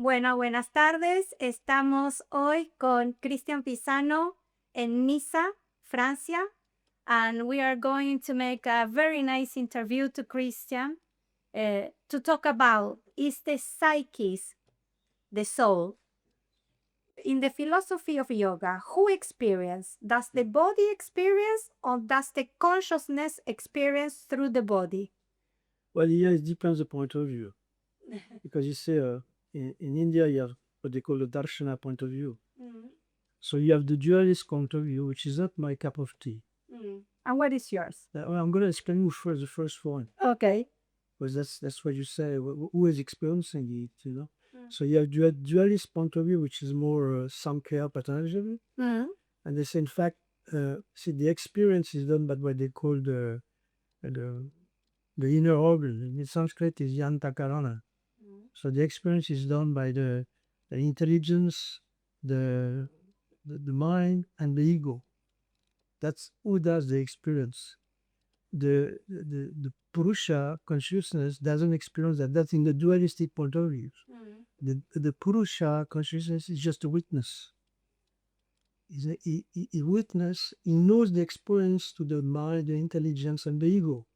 Bueno, buenas tardes. Estamos hoy con Christian Pisano en Niza, Francia, and we are going to make a very nice interview to Christian to talk about is the psyche, the soul. In the philosophy of yoga, who experience? Does the body experience or does the consciousness experience through the body? Well, yeah, it depends the point of view. Because you see, in India, you have what they call the darshana point of view. So you have the dualist point of view, which is not my cup of tea. And what is yours? Well, I'm going to explain you first the first one. Okay. Because that's what you say, who is experiencing it, you know? So you have dualist point of view, which is more Sankhya, Patañjali. And they say, in fact, see, the experience is done by what they call the inner organ. In Sanskrit is yantakarana. So the experience is done by the intelligence, the mind, and the ego. That's who does the experience. The Purusha consciousness doesn't experience that. That's in the dualistic point of view. The Purusha consciousness is just a witness. He witness, he knows the experience to the mind, the intelligence, and the ego.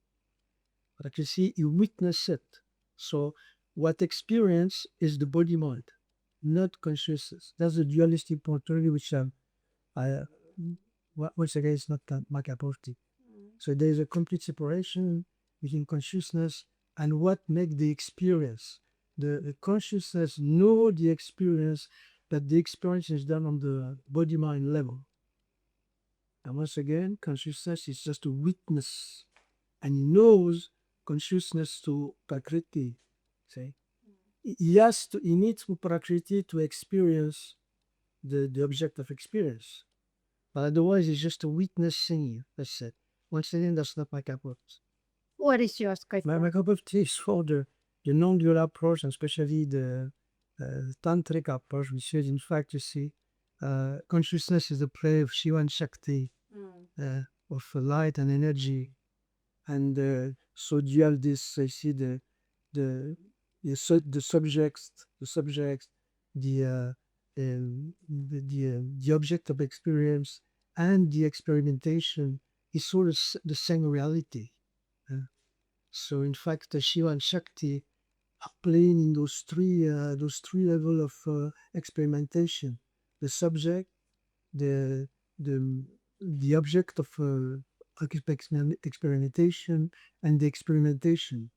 But you see, he witness it. So what experience is the body mind, not consciousness. That's the dualistic point of view, which once again is not my cup of tea. So there is a complete separation between consciousness and what makes the experience. The consciousness know the experience, but the experience is done on the body-mind level. And once again, consciousness is just a witness, and he knows consciousness to prakriti. See, he needs prakriti to experience the object of experience, but otherwise it's just a witnessing. That's it. Once again, that's not my cup of tea. What is yours, Christian? My cup of tea is for the non-dual approach, and especially the Tántrico approach, which is, in fact, you see, consciousness is the play of Shiva and Shakti, of light and energy. And so you have this, I see, the subject, the object of experience, and the experimentation is sort of the same reality. So in fact, the Shiva and Shakti are playing in those three levels of experimentation: the subject, the object of experimentation, and the experimentation.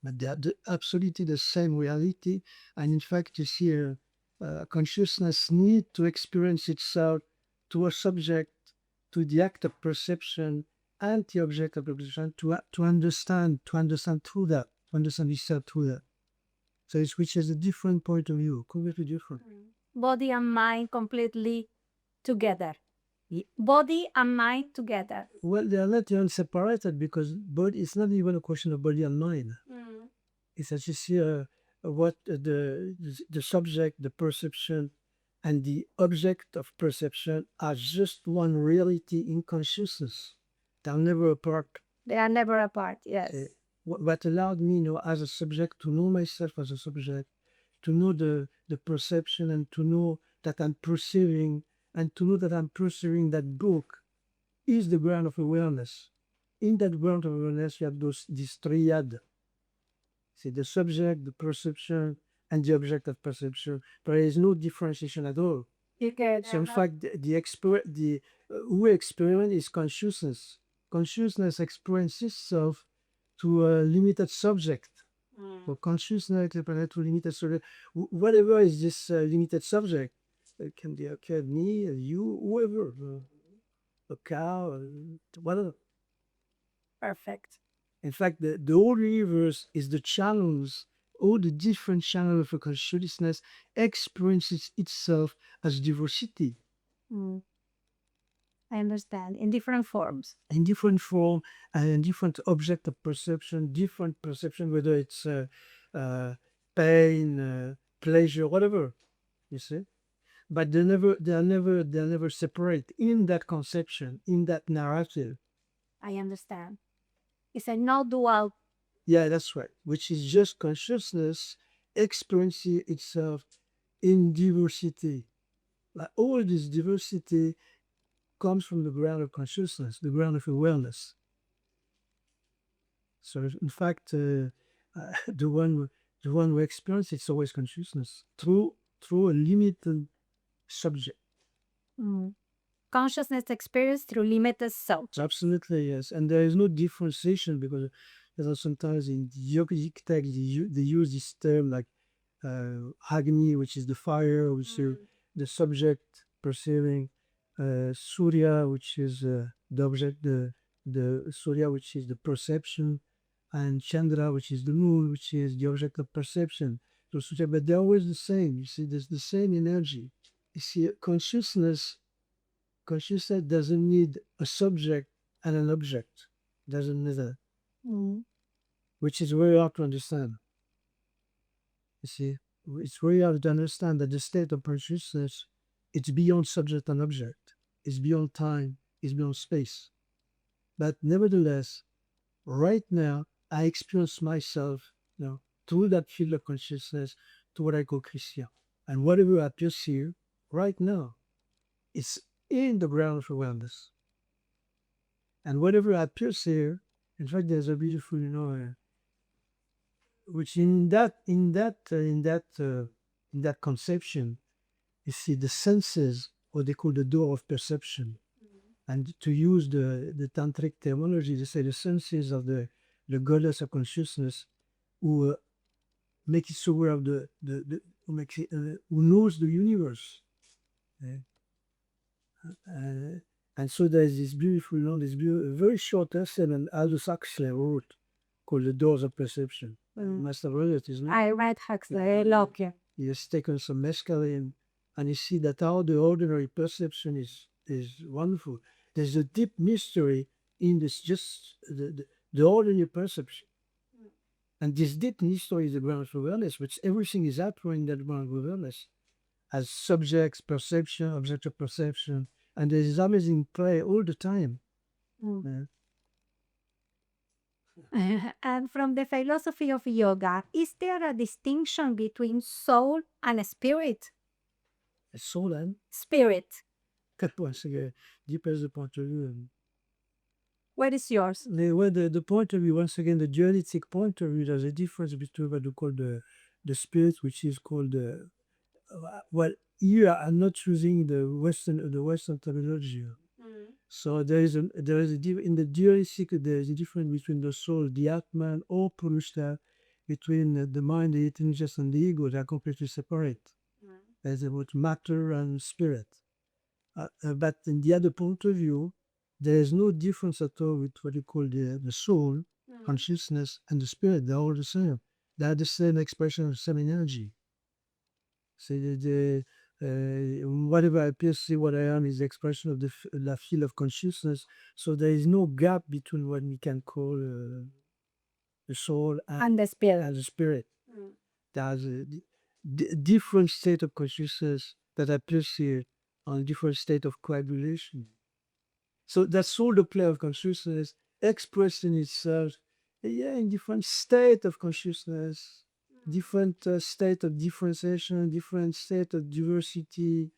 But they are absolutely the same reality. And in fact, you see, consciousness need to experience itself to a subject, to the act of perception, and the object of perception, to understand through that, to understand itself through that. So it's which is a different point of view, completely different. Body and mind completely together. Body and mind together. Well, they are not even separated, because body, it's not even a question of body and mind. It's as you see, what the subject, the perception, and the object of perception are just one reality in consciousness. They are never apart. They are never apart, yes. What allowed me, as a subject, to know myself as a subject, to know the perception, and to know that I'm perceiving, and to know that I'm perceiving that book is the ground of awareness. In that ground of awareness, you have this triad. See, the subject, the perception, and the object of perception. There is no differentiation at all. So in fact, who experiment is consciousness. Consciousness experiences itself to a limited subject. So consciousness experiences to limited subject. Whatever is this limited subject, it can be a kid, me, you, whoever, a cow, whatever. Perfect. In fact, the whole universe is the channels. All the different channels of consciousness experiences itself as diversity. I understand. In different forms. In different form and different object of perception, different perception, whether it's pain, pleasure, whatever. You see, but they are never separate in that conception, in that narrative. I understand. It's a no dual. Yeah, that's right. Which is just consciousness experiencing itself in diversity. Like all this diversity comes from the ground of consciousness, the ground of awareness. So in fact, the one who experiences it's always consciousness through a limited subject. Consciousness experience through limited subject. Absolutely, yes. And there is no differentiation because sometimes in the yogic text they use this term like Agni, which is the fire, which is the subject perceiving, Surya, which is the object, the Surya, which is the perception, and Chandra, which is the moon, which is the object of perception. So, but they're always the same. You see, there's the same energy. You see, consciousness doesn't need a subject and an object. Doesn't need that. Which is very hard to understand. You see, it's very hard to understand that the state of consciousness, it's beyond subject and object. It's beyond time. It's beyond space. But nevertheless, right now, I experience myself, through that field of consciousness, to what I call Christian. And whatever appears here, right now, it's in the ground of awareness. And whatever appears here, in fact, there's a beautiful, which in that conception, you see the senses, what they call the door of perception. And to use the tantric terminology, they say the senses of the goddess of consciousness who make it so aware of who knows the universe. And so there's this beautiful, very short essay and Aldous Huxley wrote called The Doors of Perception. Must have read it, isn't it? I read Huxley, I love you. He has taken some mescaline and you see that how the ordinary perception is wonderful. There's a deep mystery in this, just the ordinary perception. And this deep mystery is the ground of awareness, which everything is happening in that ground of awareness as subjects, perception, objective perception. And there is amazing play all the time. And from the philosophy of yoga, is there a distinction between soul and spirit? Soul and Spirit. depends the point of view. What is yours? The point of view, once again, the dualistic point of view, there's a difference between what we call the spirit, which is called well, here I'm not using the Western terminology. So there is in the dualistic there is a difference between the soul, the atman, or purusha, between the mind, the intelligence, and the ego. They are completely separate. There's about matter and spirit. But in the other point of view, there is no difference at all with what you call the soul, consciousness, and the spirit. They're all the same. They are the same expression of the same energy. So whatever I perceive, what I am is the expression of the field of consciousness. So there is no gap between what we can call the soul And the spirit. There's a different state of consciousness that appears here on different state of coagulation. So that's all the play of consciousness expressing itself in different state of consciousness. Different state of differentiation, different state of diversity,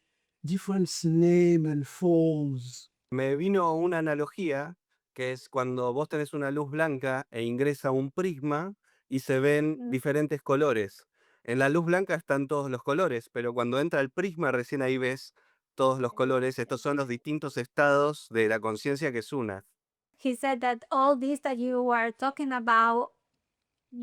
different name and forms. Me vino una analogía que es cuando vos tenés una luz blanca e ingresa un prisma y se ven diferentes colores. En la luz blanca están todos los colores, pero cuando entra el prisma recién ahí ves todos los colores. Estos son los distintos estados de la conciencia que es una. He said that all this that you are talking about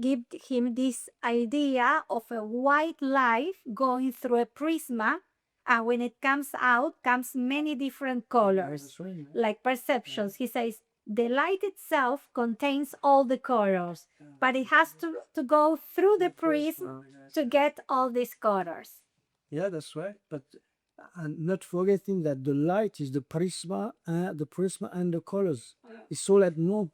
give him this idea of a white light going through a prisma, and when it comes out, comes many different colors, like perceptions. He says the light itself contains all the colors, but it has to go through the prism to get all these colors. Yeah, that's right. But and not forgetting that the light is the prisma and the colors. It's all at no.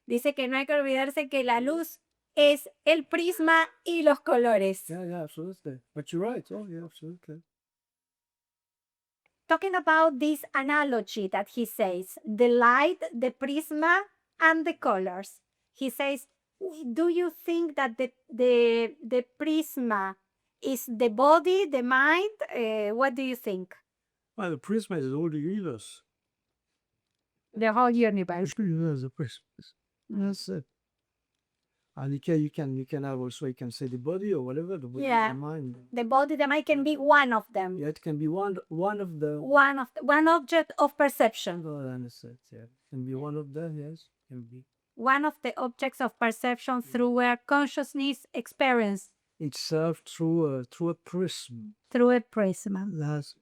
Dice que no hay que olvidarse que la luz es el prisma y los colores. Yeah, absolutely. But you're right. Oh, yeah, absolutely. Talking about this analogy that he says, the light, the prisma, and the colors. He says do you think that the prisma is the body, the mind? What do you think? Well, the prism is all the universe. The whole universe. The universe, the prism. That's it. And you can have also, you can say the body or whatever, the body, Yeah. the mind. The body, the mind can be one of them. Yeah, it can be one of the. One object of perception. Oh, I understand. Yeah, it can be one of them. Yes, can be. One of the objects of perception through where consciousness experience Itself through a prism. through a prism. That's